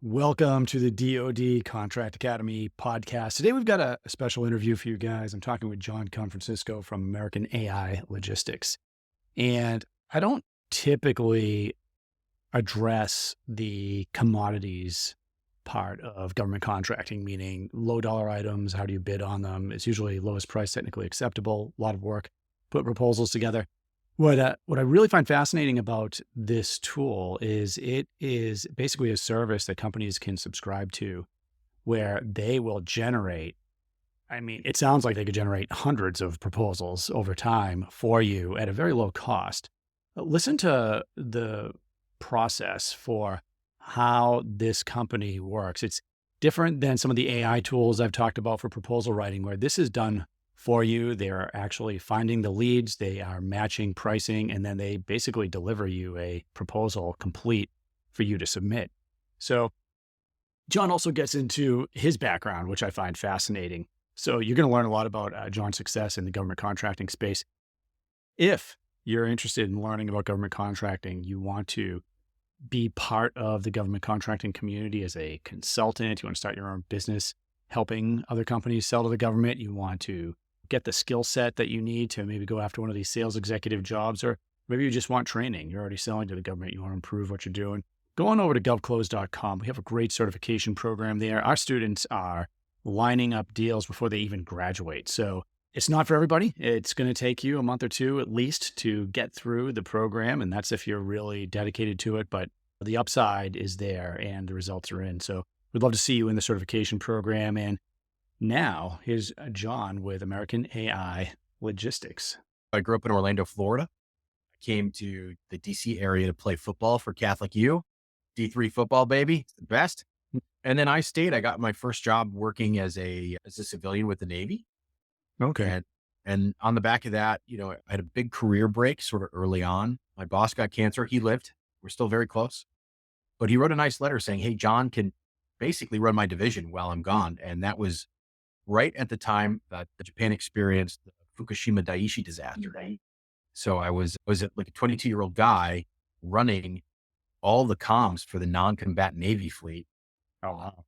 Welcome to the DOD Contract Academy Podcast. Today we've got a special interview for you guys. I'm talking with John Conferencesco from American AI Logistics. And I don't typically address the commodities part of government contracting, meaning low dollar items. How do you bid on them? It's usually lowest price, technically acceptable, a lot of work, put proposals together. What I really find fascinating about this tool is it is basically a service that companies can subscribe to where they will generate. I mean, it sounds like they could generate hundreds of proposals over time for you at a very low cost. Listen to the process for how this company works. It's different than some of the AI tools I've talked about for proposal writing, where this is done for you. They're actually finding the leads, they are matching pricing, and then they basically deliver you a proposal complete for you to submit. So John also gets into his background, which I find fascinating. So you're going to learn a lot about John's success in the government contracting space. If you're interested in learning about government contracting, you want to be part of the government contracting community as a consultant, you want to start your own business helping other companies sell to the government, you want to get the skill set that you need to maybe go after one of these sales executive jobs, or maybe you just want training. You're already selling to the government. You want to improve what you're doing. Go on over to govclose.com. We have a great certification program there. Our students are lining up deals before they even graduate. So it's not for everybody. It's going to take you a month or two at least to get through the program. And that's if you're really dedicated to it. But the upside is there and the results are in. So we'd love to see you in the certification program. And now, here's John with American AI Logistics. I grew up in Orlando, Florida. I came to the DC area to play football for Catholic U. D3 football, baby. It's the best. And then I stayed. I got my first job working as a civilian with the Navy. Okay. And on the back of that, I had a big career break sort of early on. My boss got cancer. He lived. We're still very close. But he wrote a nice letter saying, hey, John can basically run my division while I'm gone. And that was right at the time that Japan experienced the Fukushima Daiichi disaster. Right. So I was like a 22-year-old guy running all the comms for the non-combatant Navy fleet. Oh, wow.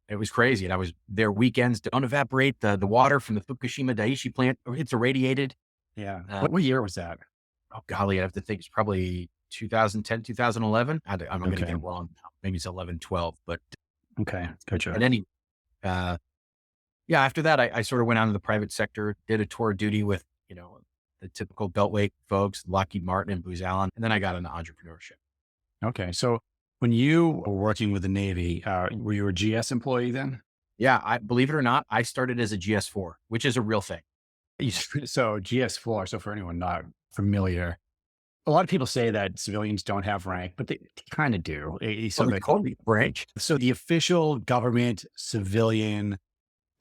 It was crazy. And I was there weekends to unevaporate the water from the Fukushima Daiichi plant. It's irradiated. Yeah. What year was that? Oh, golly, I have to think. It's probably 2010, 2011. I'm going to get it wrong. Maybe it's 11, 12. But okay, gotcha. And any, after that, I sort of went out into the private sector, did a tour of duty with, the typical Beltway folks, Lockheed Martin and Booz Allen. And then I got into entrepreneurship. Okay. So when you were working with the Navy, were you a GS employee then? Yeah. I believe it or not, I started as a GS4, which is a real thing. So GS4, so for anyone not familiar, a lot of people say that civilians don't have rank, but they kind of do. So they call me branch. So the official government civilian,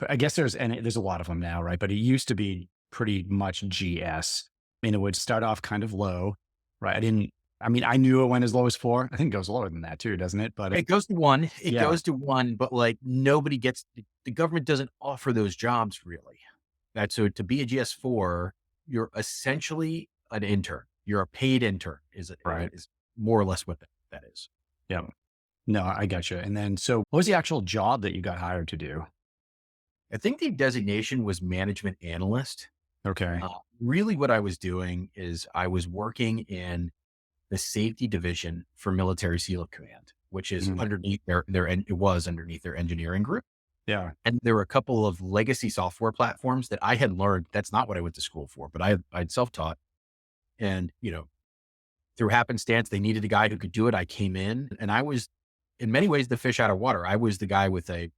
I guess there's a lot of them now, right? But it used to be pretty much GS. And it would start off kind of low, right? I knew it went as low as 4. I think it goes lower than that too, doesn't it? But it goes to 1. It goes to 1, but like nobody gets, the government doesn't offer those jobs really. So to be a GS4, you're essentially an intern. You're a paid intern is more or less what that is. Yeah. No, I gotcha. And then, so what was the actual job that you got hired to do? I think the designation was management analyst. Okay. Really what I was doing is I was working in the safety division for Military SEAL Command, which is underneath it was underneath their engineering group. Yeah. And there were a couple of legacy software platforms that I had learned. That's not what I went to school for, but I'd self-taught. And, through happenstance, they needed a guy who could do it. I came in and I was in many ways the fish out of water. I was the guy with a,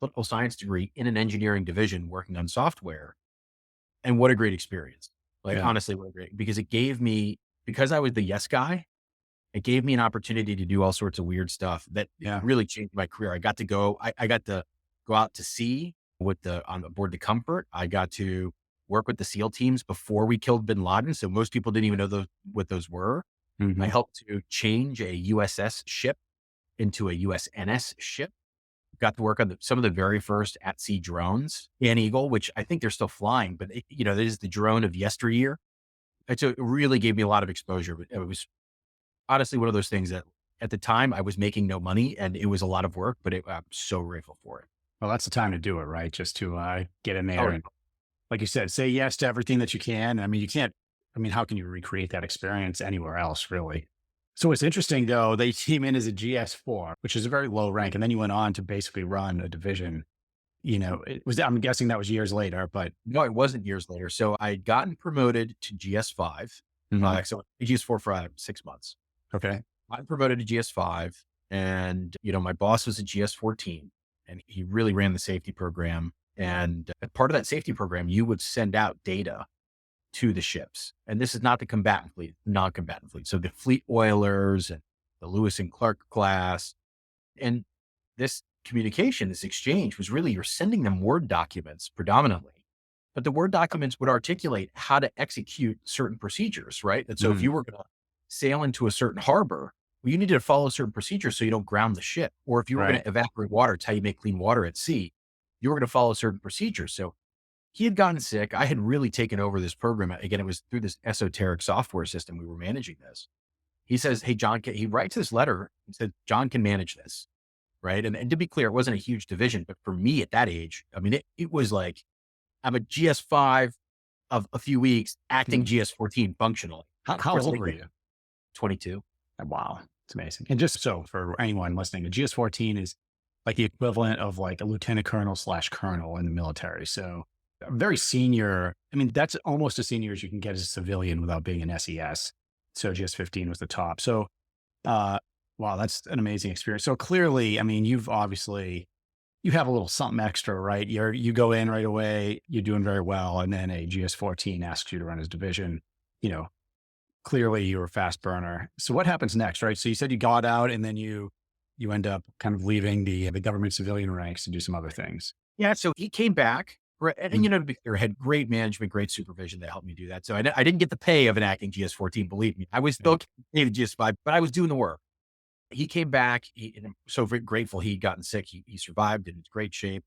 political science degree in an engineering division working on software. And what a great experience. Honestly, what a great, because it gave me, because I was the yes guy, it gave me an opportunity to do all sorts of weird stuff that really changed my career. I got to go out to sea on board the Comfort. I got to work with the SEAL teams before we killed bin Laden. So most people didn't even know what those were. Mm-hmm. I helped to change a USS ship into a USNS ship. Got to work on some of the very first at-sea drones, An Eagle, which I think they're still flying, but it is the drone of yesteryear. And so it really gave me a lot of exposure, but it was honestly one of those things that at the time I was making no money and it was a lot of work, but I'm so grateful for it. Well, that's the time to do it, right? Just to get in there Oh, and, like you said, say yes to everything that you can. I mean, you can't, I mean, how can you recreate that experience anywhere else, really? So it's interesting, though, they came in as a GS4, which is a very low rank. And then you went on to basically run a division. I'm guessing that was years later, but no, it wasn't years later. So I'd gotten promoted to GS5. So GS4 for 6 months. okay. I promoted to GS5 and, my boss was a GS14 and he really ran the safety program. And as part of that safety program, you would send out data to the ships. And this is not the combatant fleet, non-combatant fleet. So the fleet oilers and the Lewis and Clark class. And this communication, this exchange was really, you're sending them Word documents predominantly, but the Word documents would articulate how to execute certain procedures, right? And so if you were going to sail into a certain harbor, well, you needed to follow certain procedures so you don't ground the ship. Or if you were going to evaporate water, it's how you make clean water at sea. You were going to follow certain procedures. So he had gotten sick. I had really taken over this program. Again, it was through this esoteric software system. We were managing this. He says, hey, John, he writes this letter. He said, John can manage this. Right. And to be clear, it wasn't a huge division, but for me at that age, I mean, it was like, I'm a GS5 of a few weeks acting GS14 functionally. How old were you? 22. Wow. It's amazing. And just so for anyone listening, a GS14 is like the equivalent of like a lieutenant colonel / colonel in the military. So very senior. I mean, that's almost as senior as you can get as a civilian without being an SES. So GS15 was the top. So, wow, that's an amazing experience. So clearly, I mean, you have a little something extra, right? You go in right away, you're doing very well. And then a GS14 asks you to run his division, clearly you're a fast burner. So what happens next, right? So you said you got out and then you end up kind of leaving the government civilian ranks to do some other things. Yeah. So he came back and to be clear, had great management, great supervision that helped me do that. So I didn't get the pay of an acting GS14, believe me. I was still the GS5, but I was doing the work. He came back. And I'm so very grateful he'd gotten sick. He survived in great shape.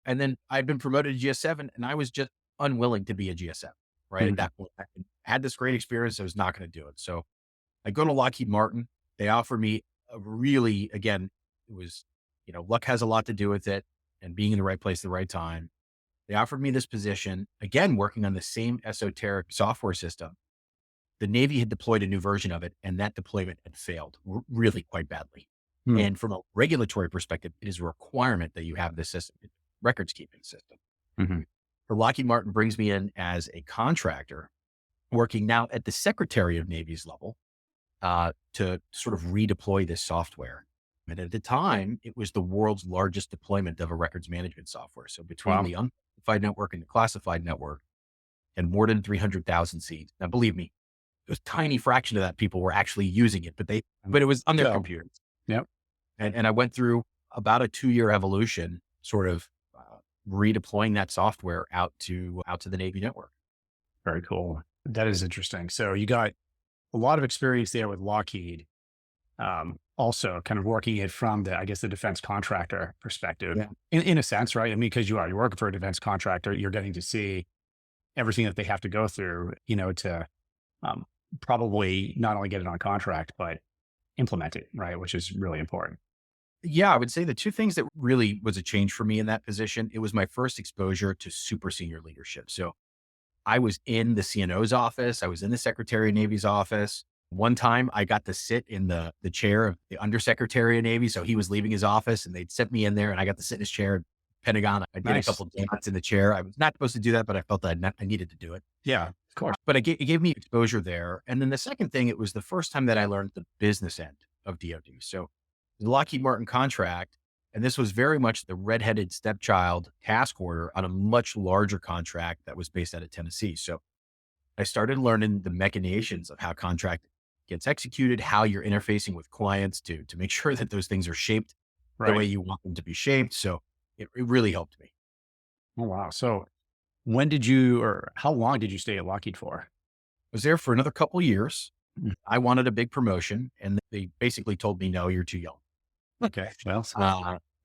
And then I'd been promoted to GS7 and I was just unwilling to be a GS7, right? At that point, I had this great experience. I was not going to do it. So I go to Lockheed Martin. They offer me a really, again, it was, luck has a lot to do with it and being in the right place at the right time. They offered me this position, again, working on the same esoteric software system. The Navy had deployed a new version of it, and that deployment had failed really quite badly. And from a regulatory perspective, it is a requirement that you have this system, records keeping system. So Lockheed Martin brings me in as a contractor, working now at the Secretary of Navy's level to sort of redeploy this software. And at the time, it was the world's largest deployment of a records management software. So between the unclassified network and the classified network, and more than 300,000 seats. Now, believe me, it was a tiny fraction of that people were actually using it, but it was on their computers. Yep. And I went through about a 2-year evolution, sort of redeploying that software out to the Navy network. Very cool. That is interesting. So you got a lot of experience there with Lockheed. Also kind of working it from the defense contractor perspective in a sense, right? I mean, because you're working for a defense contractor, you're getting to see everything that they have to go through, to probably not only get it on contract, but implement it, right? Which is really important. Yeah, I would say the two things that really was a change for me in that position, it was my first exposure to super senior leadership. So I was in the CNO's office. I was in the Secretary of Navy's office. One time I got to sit in the chair of the Undersecretary of Navy. So he was leaving his office and they'd sent me in there and I got to sit in his chair at Pentagon. I did a couple of donuts in the chair. I was not supposed to do that, but I felt that I needed to do it. Yeah, of course. But it gave me exposure there. And then the second thing, it was the first time that I learned the business end of DOD. So the Lockheed Martin contract, and this was very much the redheaded stepchild task order on a much larger contract that was based out of Tennessee. So I started learning the machinations of how contract gets executed, how you're interfacing with clients to make sure that those things are shaped the way you want them to be shaped. So it really helped me. Oh, wow. So how long did you stay at Lockheed for? I was there for another couple of years. I wanted a big promotion and they basically told me, no, you're too young. Okay. Well,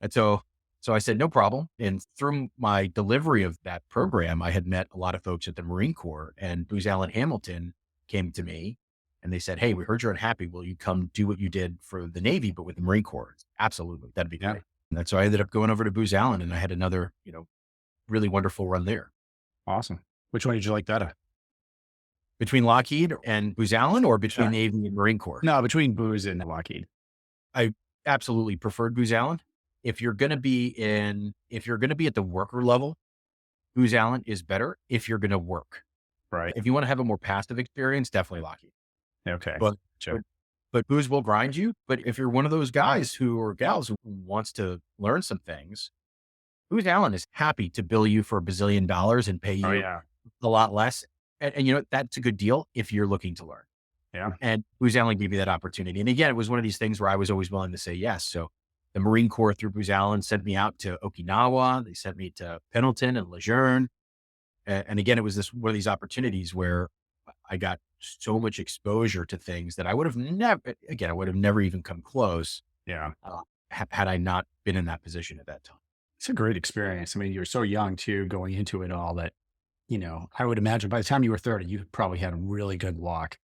and so I said, no problem. And through my delivery of that program, I had met a lot of folks at the Marine Corps, and Booz Allen Hamilton came to me And they said, "Hey, we heard you're unhappy. Will you come do what you did for the Navy, but with the Marine Corps?" Absolutely. That'd be great. And so I ended up going over to Booz Allen, and I had another, really wonderful run there. Awesome. Which one did you like better? Between Lockheed and Booz Allen, or between Navy and Marine Corps? No, between Booz and Lockheed. I absolutely preferred Booz Allen. If you're going to be at the worker level, Booz Allen is better if you're going to work. Right. If you want to have a more passive experience, definitely Lockheed. Okay. But Booz will grind you. But if you're one of those guys or gals who wants to learn some things, Booz Allen is happy to bill you for $1 bazillion and pay you a lot less. And that's a good deal if you're looking to learn. Yeah. And Booz Allen gave me that opportunity. And again, it was one of these things where I was always willing to say yes. So the Marine Corps through Booz Allen sent me out to Okinawa. They sent me to Pendleton and Lejeune. And again, it was one of these opportunities where I got so much exposure to things that I would have never even come close. Yeah. Had I not been in that position at that time. It's a great experience. I mean, you're so young too, going into it all that, I would imagine by the time you were 30, you probably had a really good walk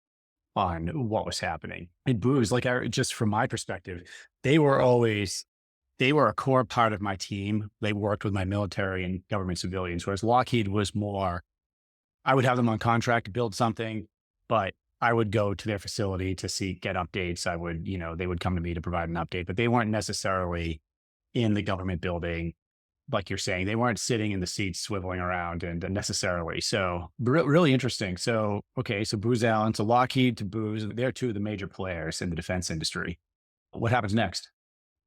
on what was happening. And Booz, just from my perspective, they were a core part of my team. They worked with my military and government civilians, whereas Lockheed was more, I would have them on contract to build something, but I would go to their facility to get updates. They would come to me to provide an update, but they weren't necessarily in the government building. Like you're saying, they weren't sitting in the seats swiveling around and necessarily. So really interesting. So Booz Allen, to Lockheed, to Booz, they're two of the major players in the defense industry. What happens next?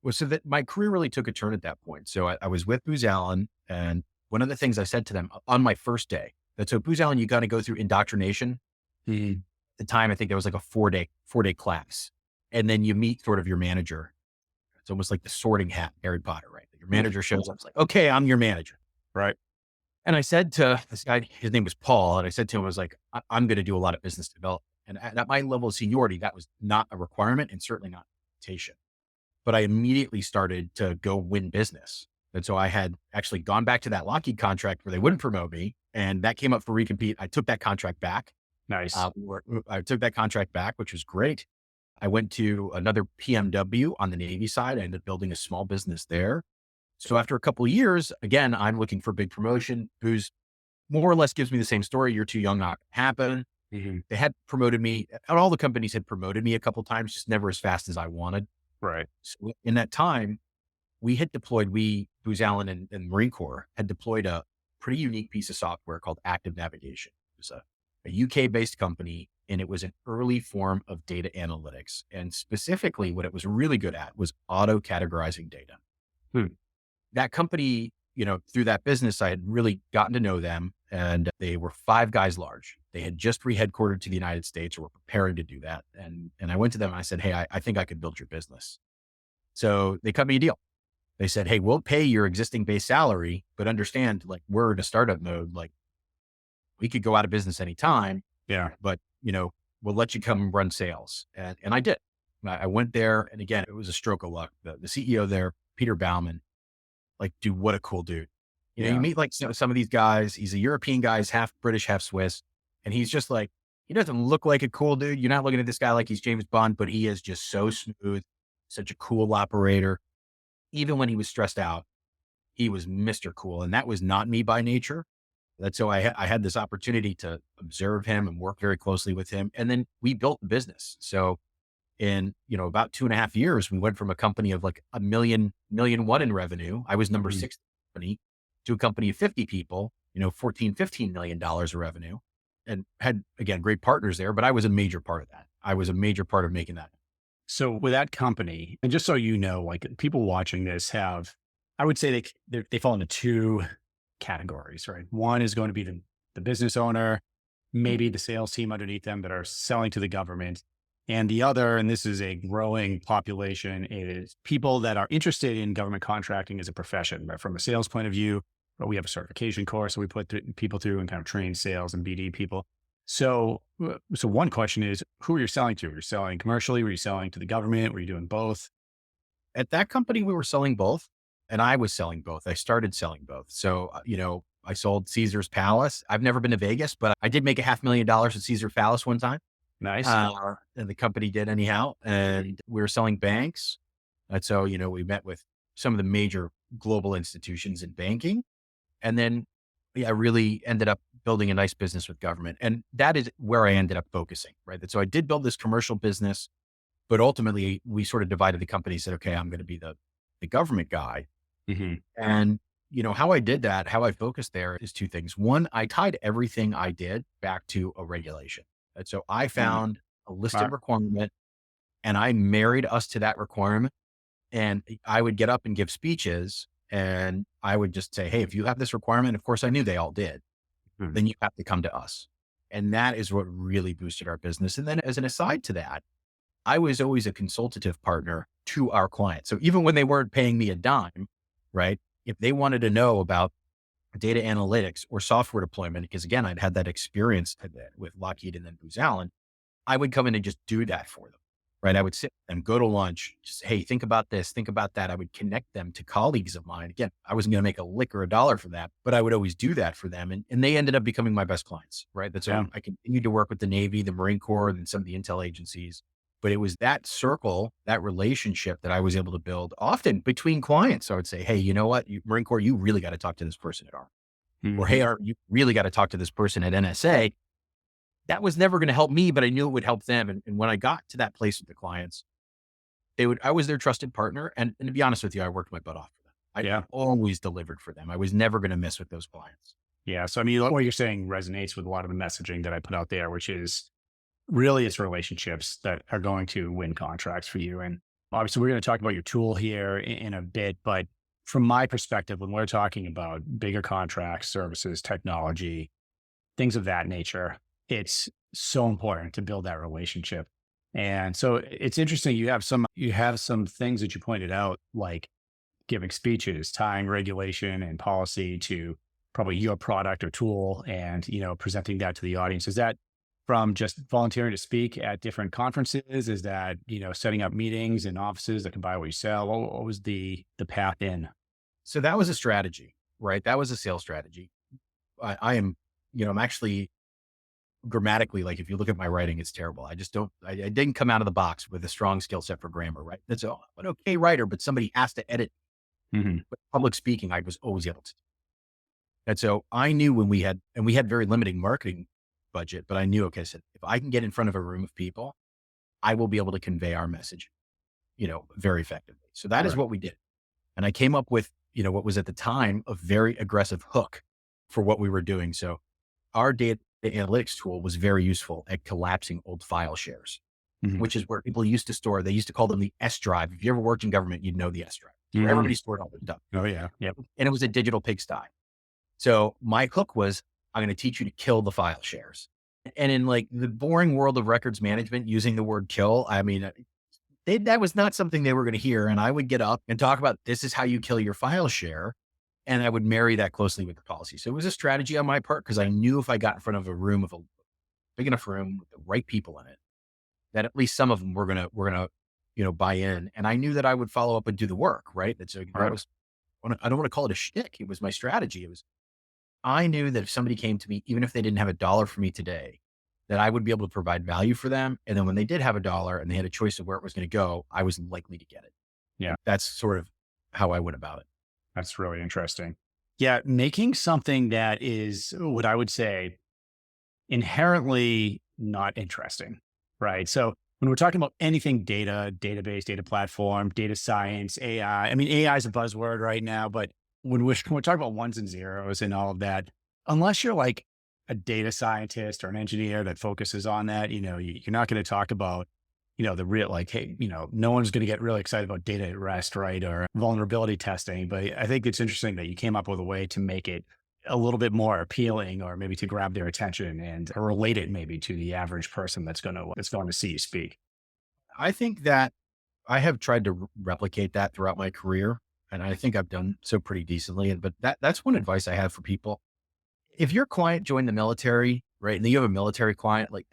Well, so that my career really took a turn at that point. So I was with Booz Allen, and one of the things I said to them on my first day, so Booz Allen, you got to go through indoctrination. At the time, I think there was like a four day class. And then you meet sort of your manager. It's almost like the sorting hat, Harry Potter, right? Your manager shows up. It's like, okay, I'm your manager. Right. And I said to this guy, his name was Paul. And I said to him, I was like, I'm going to do a lot of business development. And at my level of seniority, that was not a requirement and certainly not an invitation. But I immediately started to go win business. And so I had actually gone back to that Lockheed contract where they wouldn't promote me. And that came up for recompete. I took that contract back. Nice. I took that contract back, which was great. I went to another PMW on the Navy side. I ended up building a small business there. So after a couple of years, again, I'm looking for a big promotion. Booz more or less gives me the same story. You're too young not to happen. Mm-hmm. They had promoted me. All the companies had promoted me a couple of times, just never as fast as I wanted. Right. So in that time, Booz Allen and Marine Corps had deployed a pretty unique piece of software called Active Navigation. It was a UK-based company, and it was an early form of data analytics. And specifically, what it was really good at was auto-categorizing data. That company, through that business, I had really gotten to know them, and they were 5 guys large. They had just re-headquartered to the United States or were preparing to do that. And I went to them and I said, hey, I think I could build your business. So they cut me a deal. They said, hey, we'll pay your existing base salary, but understand, we're in a startup mode. We could go out of business anytime. Yeah. But, we'll let you come run sales. And I did. I went there. And again, it was a stroke of luck. The CEO there, Peter Baumann, dude, what a cool dude. You meet some of these guys. He's a European guy. He's half British, half Swiss. And he's just he doesn't look like a cool dude. You're not looking at this guy like he's James Bond, but he is just so smooth, such a cool operator. Even when he was stressed out, he was Mr. Cool. And that was not me by nature. That's so I had this opportunity to observe him and work very closely with him. And then we built the business. So in, about 2.5 years, we went from a company of $1 million in revenue. I was number 6 company to a company of 50 people, $14-15 million of revenue, and had, again, great partners there, but I was a major part of that. I was a major part of making that. So with that company, and just so you know, people watching this I would say they fall into 2 categories, right? One is going to be the business owner, maybe the sales team underneath them that are selling to the government. And the other, and this is a growing population, is people that are interested in government contracting as a profession. But from a sales point of view, we have a certification course that we put people through and kind of train sales and BD people. So one question is, who are you selling to? Were you selling commercially? Were you selling to the government? Were you doing both? At that company, we were selling both, and I was selling both. I started selling both. So, I sold Caesar's Palace. I've never been to Vegas, but I did make $500,000 at Caesar's Palace one time. Nice. And the company did anyhow. And we were selling banks. And so, we met with some of the major global institutions in banking. And then I really ended up building a nice business with government. And that is where I ended up focusing, right? So I did build this commercial business, but ultimately we sort of divided the company, said, okay, I'm going to be the government guy. Mm-hmm. And, how I did that, how I focused there is two things. One, I tied everything I did back to a regulation. And so I found a listed requirement and I married us to that requirement. And I would get up and give speeches and I would just say, hey, if you have this requirement, of course I knew they all did, then you have to come to us. And that is what really boosted our business. And then as an aside to that, I was always a consultative partner to our clients. So even when they weren't paying me a dime, right? If they wanted to know about data analytics or software deployment, because again, I'd had that experience with Lockheed and then Booz Allen, I would come in and just do that for them, right? I would sit and go to lunch, just, hey, think about this, think about that. I would connect them to colleagues of mine. Again, I wasn't going to make a lick or a dollar from that, but I would always do that for them. And they ended up becoming my best clients, right? That's why I continued to work with the Navy, the Marine Corps, and some of the intel agencies. But it was that circle, that relationship that I was able to build often between clients. So I would say, hey, you know what, Marine Corps, you really got to talk to this person at ARM. Mm-hmm. Or, hey, you really got to talk to this person at NSA. That was never going to help me, but I knew it would help them. And when I got to that place with the clients, I was their trusted partner. And to be honest with you, I worked my butt off for them. I always delivered for them. I was never going to miss with those clients. Yeah. So, I mean, what you're saying resonates with a lot of the messaging that I put out there, which is really it's relationships that are going to win contracts for you. And obviously we're going to talk about your tool here in a bit, but from my perspective, when we're talking about bigger contracts, services, technology, things of that nature, it's so important to build that relationship. And so it's interesting. You have some things that you pointed out, like giving speeches, tying regulation and policy to probably your product or tool and, presenting that to the audience. Is that from just volunteering to speak at different conferences? Is that, setting up meetings in offices that can buy what you sell? What was the path in? So that was a strategy, right? That was a sales strategy. I'm actually grammatically, like if you look at my writing, it's terrible. I didn't come out of the box with a strong skill set for grammar, right? That's an okay writer, but somebody has to edit. Mm-hmm. But public speaking, I was always able to. And so I knew when we had very limited marketing budget, but I knew, okay, so if I can get in front of a room of people, I will be able to convey our message, very effectively. So that is what we did. And I came up with, what was at the time a very aggressive hook for what we were doing. So our data analytics tool was very useful at collapsing old file shares, which is where people used to store. They used to call them the S drive. If you ever worked in government, you'd know the S drive. Where everybody stored all their stuff. Oh yeah. Yep. And it was a digital pigsty. So my hook was, I'm going to teach you to kill the file shares. And in like the boring world of records management, using the word kill, I mean, that was not something they were going to hear. And I would get up and talk about, this is how you kill your file share. And I would marry that closely with the policy. So it was a strategy on my part, because I knew if I got in front of a big enough room with the right people in it, that at least some of them were going to, buy in. And I knew that I would follow up and do the work, right? That was, I don't want to call it a shtick. It was my strategy. I knew that if somebody came to me, even if they didn't have $1 for me today, that I would be able to provide value for them. And then when they did have $1 and they had a choice of where it was going to go, I was likely to get it. Yeah. That's sort of how I went about it. That's really interesting. Yeah. Making something that is what I would say inherently not interesting, right? So when we're talking about anything data, database, data platform, data science, AI, I mean, AI is a buzzword right now, but when we're talking about ones and zeros and all of that, unless you're like a data scientist or an engineer that focuses on that, you're not going to talk about, the real, like, hey, no one's going to get really excited about data at rest, right? Or vulnerability testing. But I think it's interesting that you came up with a way to make it a little bit more appealing, or maybe to grab their attention and relate it maybe to the average person that's going to see you speak. I think that I have tried to replicate that throughout my career. And I think I've done so pretty decently. But that's one advice I have for people. If your client joined the military, right, and you have a military client, like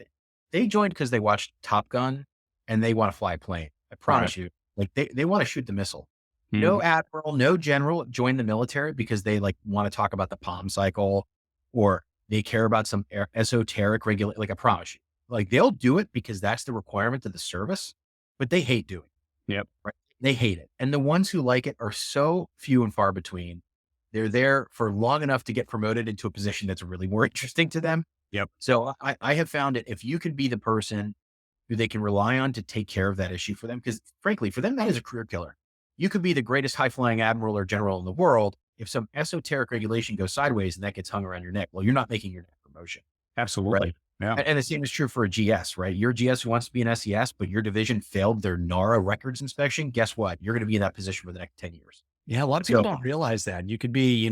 they joined because they watched Top Gun and they want to fly a plane. I promise you, like they want to shoot the missile. No admiral, no general joined the military because they like want to talk about the POM cycle, or they care about some esoteric regulation. Like I promise you, like they'll do it because that's the requirement of the service, but they hate doing it. Yep. Right? They hate it. And the ones who like it are so few and far between. They're there for long enough to get promoted into a position that's really more interesting to them. Yep. So I have found it, if you can be the person who they can rely on to take care of that issue for them, because frankly, for them, that is a career killer. You could be the greatest high flying admiral or general in the world. If some esoteric regulation goes sideways and that gets hung around your neck, well, you're not making your next promotion. Absolutely. Right? Yeah. And the same is true for a GS, right? Your GS who wants to be an SES, but your division failed their NARA records inspection. Guess what? You're going to be in that position for the next 10 years. Yeah. A lot of people don't realize that. You could be,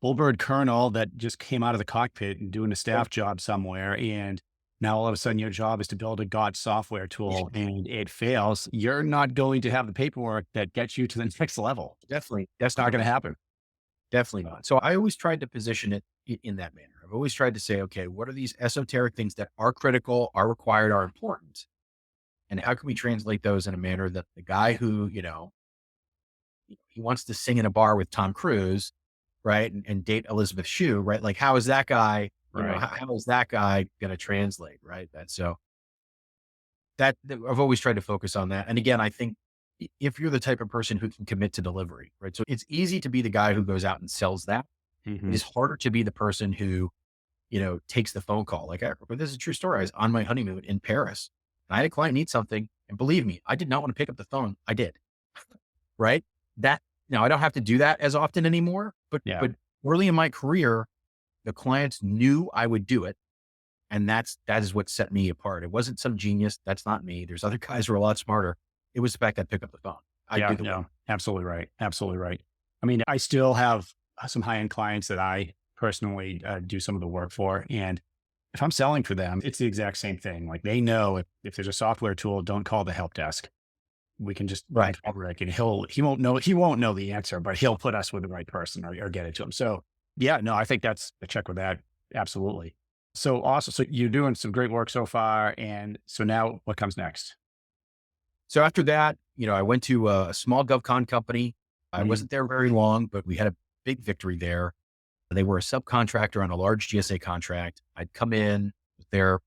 Bullbird colonel that just came out of the cockpit and doing a staff job somewhere. And now all of a sudden your job is to build a God software tool and it fails. You're not going to have the paperwork that gets you to the next level. Definitely. That's not going to happen. Definitely not. So I always tried to position it in that manner. I've always tried to say, okay, what are these esoteric things that are critical, are required, are important? And how can we translate those in a manner that the guy who, he wants to sing in a bar with Tom Cruise, right? And date Elizabeth Shue, right? Like, how is that guy, how is that guy going to translate, right? That I've always tried to focus on that. And again, I think if you're the type of person who can commit to delivery, right? So it's easy to be the guy who goes out and sells that. Mm-hmm. It is harder to be the person who, takes the phone call. Like, this is a true story. I was on my honeymoon in Paris and I had a client need something. And believe me, I did not want to pick up the phone. I did. Right. Now I don't have to do that as often anymore, but early in my career, the clients knew I would do it. And that is what set me apart. It wasn't some genius. That's not me. There's other guys who are a lot smarter. It was the fact that I picked up the phone. Absolutely right. Absolutely right. I mean, I still have some high-end clients that I personally do some of the work for. And if I'm selling for them, it's the exact same thing. Like they know if there's a software tool, don't call the help desk. We can just Rick and he won't know the answer, but he'll put us with the right person or get it to him. So I think that's a check with that. Absolutely. So awesome. So you're doing some great work so far. And so now what comes next? So after that, I went to a small GovCon company. I wasn't there very long, but we had a big victory there. They were a subcontractor on a large GSA contract. I'd come in there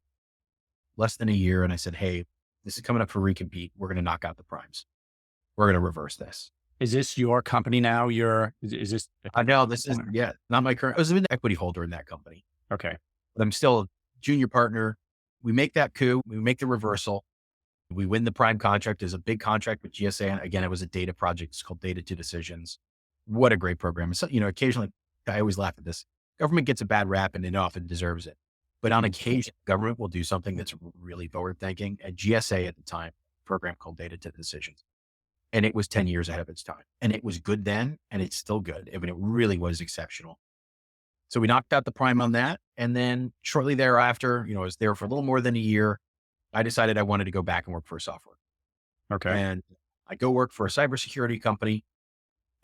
less than a year and I said, hey, this is coming up for recompete. We're going to knock out the primes. We're going to reverse this. Is this your company now? Is this? No, this is, not my current. I was an equity holder in that company. Okay. But I'm still a junior partner. We make that coup. We make the reversal. We win the prime contract. It's a big contract with GSA. And again, it was a data project. It's called Data to Decisions. What a great program. So, occasionally I always laugh at this. Government gets a bad rap and it often deserves it. But on occasion, government will do something that's really forward thinking. At GSA at the time, a program called Data to Decisions. And it was 10 years ahead of its time. And it was good then, and it's still good. I mean, it really was exceptional. So we knocked out the prime on that. And then shortly thereafter, I was there for a little more than a year. I decided I wanted to go back and work for a software. Okay. And I go work for a cybersecurity company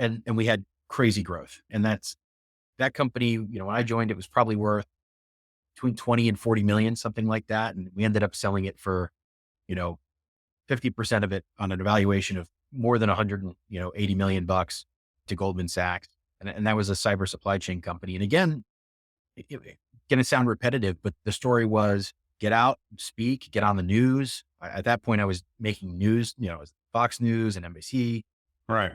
and we had crazy growth. And that company, when I joined, it was probably worth between 20 and 40 million, something like that. And we ended up selling it for, 50% of it on an evaluation of more than 180 million bucks to Goldman Sachs. And that was a cyber supply chain company. And again, it's going to sound repetitive, but the story was get out, speak, get on the news. At that point, I was making news, Fox News and NBC. Right.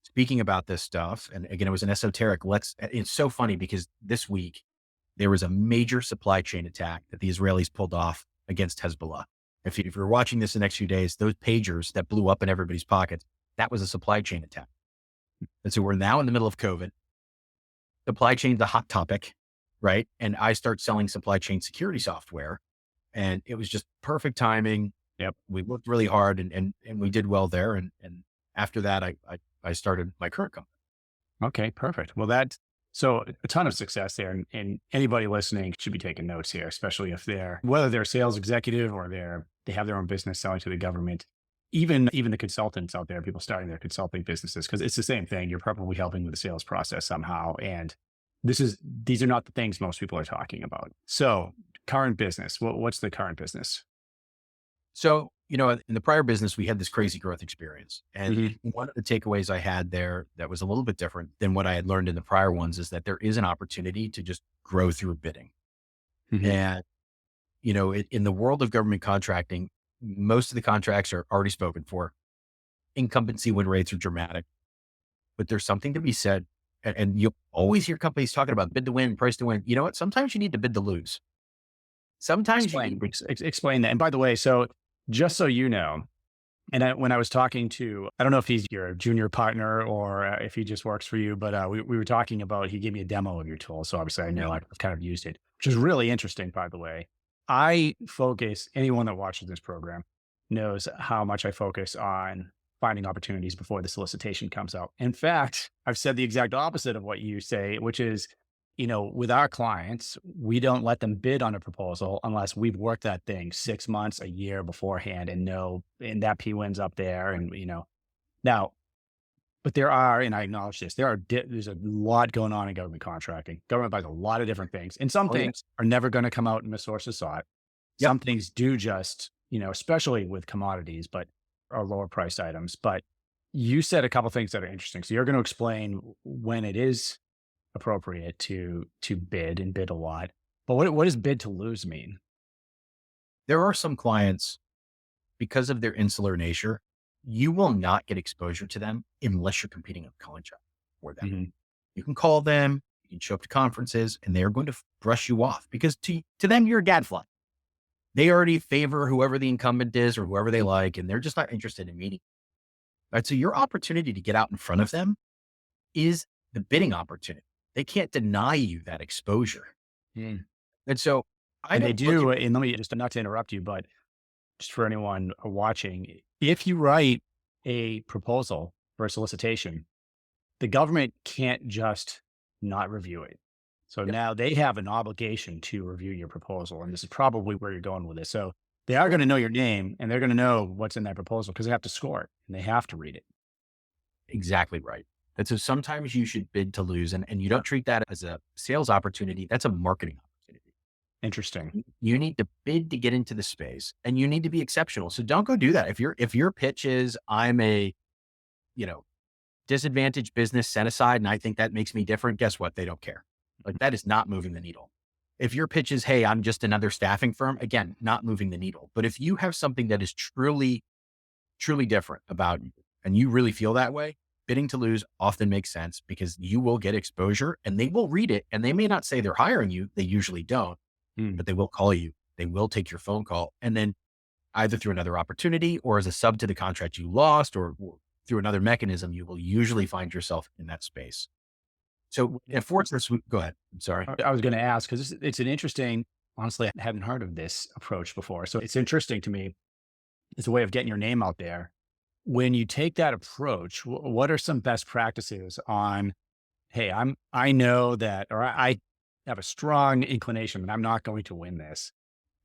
Speaking about this stuff. And again, it was an esoteric. It's so funny because this week there was a major supply chain attack that the Israelis pulled off against Hezbollah. If you're watching this the next few days, those pagers that blew up in everybody's pockets, that was a supply chain attack. And so we're now in the middle of COVID. Supply chain's a hot topic, right? And I start selling supply chain security software and it was just perfect timing. Yep. We worked really hard and we did well there. And after that, I started my current company. Okay, perfect. Well, so a ton of success there. And anybody listening should be taking notes here, especially if whether they're a sales executive or they have their own business selling to the government, even the consultants out there, people starting their consulting businesses, because it's the same thing. You're probably helping with the sales process somehow. And these are not the things most people are talking about. So current business, what's the current business? So, in the prior business, we had this crazy growth experience. And one of the takeaways I had there that was a little bit different than what I had learned in the prior ones is that there is an opportunity to just grow through bidding. And in the world of government contracting, most of the contracts are already spoken for. Incumbency win rates are dramatic, but there's something to be said. And you'll always hear companies talking about bid to win, price to win. You know what? Sometimes you need to bid to lose. Sometimes you need Explain that. And by the way, so just so you know, when I was talking to, I don't know if he's your junior partner or if he just works for you, but we were talking about, he gave me a demo of your tool. So obviously I know I've kind of used it, which is really interesting, by the way. Anyone that watches this program knows how much I focus on finding opportunities before the solicitation comes out. In fact, I've said the exact opposite of what you say, which is, with our clients, we don't let them bid on a proposal unless we've worked that thing 6 months, a year beforehand and and that P-win's up there. And, now, but there are, and I acknowledge this, there's a lot going on in government contracting. Government buys a lot of different things, and some things are never going to come out in the source of sought. Some things do just, especially with commodities, but are lower priced items. But you said a couple of things that are interesting. So you're going to explain when it is appropriate to bid and bid a lot. But what does bid to lose mean? There are some clients, because of their insular nature, you will not get exposure to them unless you're competing on contract for them. Mm-hmm. You can call them, you can show up to conferences, and they're going to brush you off because to them, you're a gadfly. They already favor whoever the incumbent is or whoever they like, and they're just not interested in meeting. Right? So your opportunity to get out in front of them is the bidding opportunity. They can't deny you that exposure. Mm. And so they do, and let me just, not to interrupt you, but just for anyone watching, if you write a proposal for a solicitation, the government can't just not review it. So now they have an obligation to review your proposal. And this is probably where you're going with this. So they are going to know your name and they're going to know what's in that proposal because they have to score it and they have to read it. Exactly right. And so sometimes you should bid to lose, and you don't treat that as a sales opportunity. That's a marketing opportunity. Interesting. You need to bid to get into the space and you need to be exceptional. So don't go do that. If your pitch is, I'm a, disadvantaged business set aside and I think that makes me different, guess what? They don't care. Like that is not moving the needle. If your pitch is, hey, I'm just another staffing firm, again, not moving the needle. But if you have something that is truly, truly different about you and you really feel that way, bidding to lose often makes sense because you will get exposure and they will read it. And they may not say they're hiring you. They usually don't, but they will call you. They will take your phone call. And then either through another opportunity or as a sub to the contract you lost or through another mechanism, you will usually find yourself in that space. So for instance, go ahead. I'm sorry. I was going to ask, because it's an interesting, honestly, I hadn't heard of this approach before. So it's interesting to me. It's a way of getting your name out there. When you take that approach, what are some best practices on, hey, I know that, or I have a strong inclination that I'm not going to win this.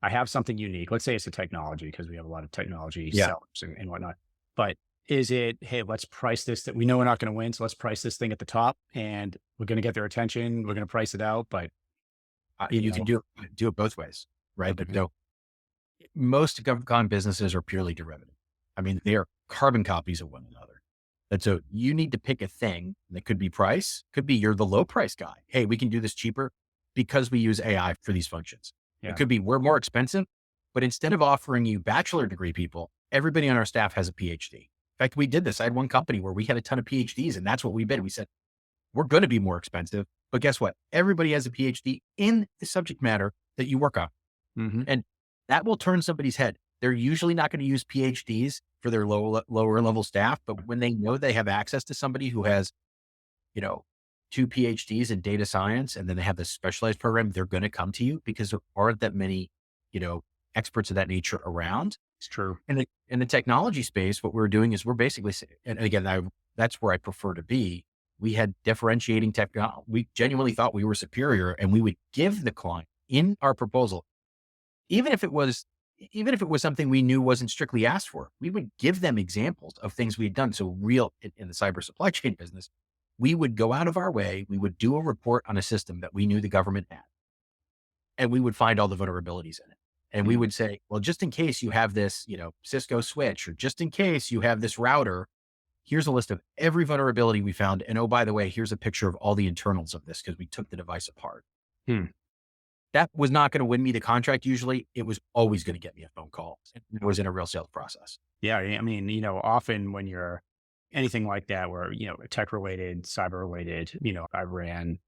I have something unique. Let's say it's a technology, because we have a lot of technology sellers and whatnot. But is it, hey, let's price this, that we know we're not going to win. So let's price this thing at the top and we're going to get their attention. We're going to price it out. But you can do it both ways, right? Okay. But no, most government businesses are purely derivative. I mean, they are carbon copies of one another. And so you need to pick a thing that could be price, could be you're the low price guy. Hey, we can do this cheaper because we use AI for these functions. Yeah. It could be we're more expensive, but instead of offering you bachelor degree people, everybody on our staff has a PhD. In fact, we did this. I had one company where we had a ton of PhDs and that's what we bid. We said, we're going to be more expensive, but guess what? Everybody has a PhD in the subject matter that you work on. Mm-hmm. And that will turn somebody's head. They're usually not going to use PhDs for their lower level staff, but when they know they have access to somebody who has, 2 PhDs in data science, and then they have this specialized program, they're going to come to you because there aren't that many, experts of that nature around. It's true. In the technology space, what we're doing is we're basically, and again, that's where I prefer to be. We had differentiating technology. We genuinely thought we were superior, and we would give the client in our proposal, even if it was something we knew wasn't strictly asked for, we would give them examples of things we had done. So in the cyber supply chain business, we would go out of our way. We would do a report on a system that we knew the government had, and we would find all the vulnerabilities in it. And we would say, well, just in case you have this, Cisco switch, or just in case you have this router, here's a list of every vulnerability we found. And oh, by the way, here's a picture of all the internals of this because we took the device apart. that was not going to win me the contract. Usually it was always going to get me a phone call. It was in a real sales process. Yeah. I mean, often when you're anything like that, where, tech related, cyber related, I ran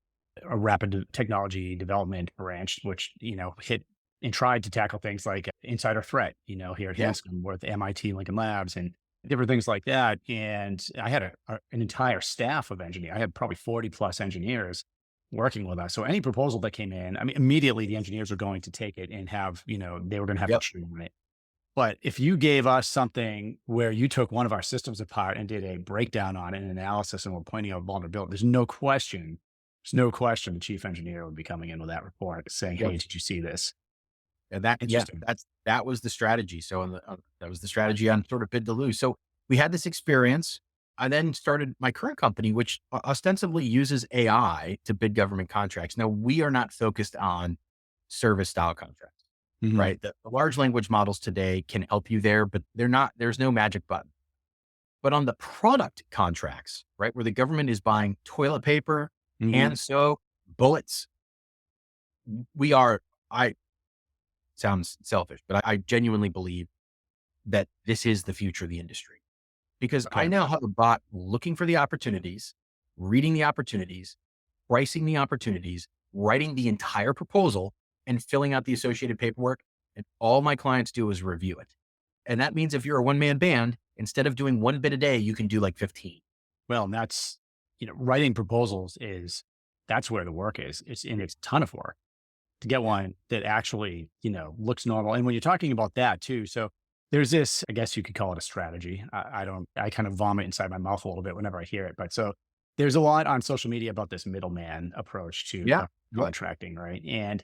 a rapid technology development branch, which, hit and tried to tackle things like insider threat, here at Yeah. Hanscom with MIT Lincoln Labs and different things like that. And I had an entire staff of engineers. I had probably 40 plus engineers working with us. So any proposal that came in, I mean, immediately the engineers were going to take it and have, they were going to have Yep. to chew on it. But if you gave us something where you took one of our systems apart and did a breakdown on it and analysis and were pointing out vulnerability, there's no question the chief engineer would be coming in with that report saying, Yep. hey, did you see this? And that was the strategy. So that was the strategy on sort of bid to lose. So we had this experience. I then started my current company, which ostensibly uses AI to bid government contracts. Now, we are not focused on service style contracts. Mhm. Right. The large language models today can help you there, but there's no magic button. But on the product contracts, right, where the government is buying toilet paper, Mhm. hand soap, bullets, sounds selfish, but I genuinely believe that this is the future of the industry because Okay. I now have a bot looking for the opportunities, reading the opportunities, pricing the opportunities, writing the entire proposal, and filling out the associated paperwork. And all my clients do is review it. And that means if you're a one-man band, instead of doing one bid a day, you can do like 15. Well, and that's, writing proposals that's where the work is. It's a ton of work to get one that actually, looks normal. And when you're talking about that too, so there's this, I guess you could call it a strategy. I kind of vomit inside my mouth a little bit whenever I hear it. But so there's a lot on social media about this middleman approach to Yeah. contracting, right? And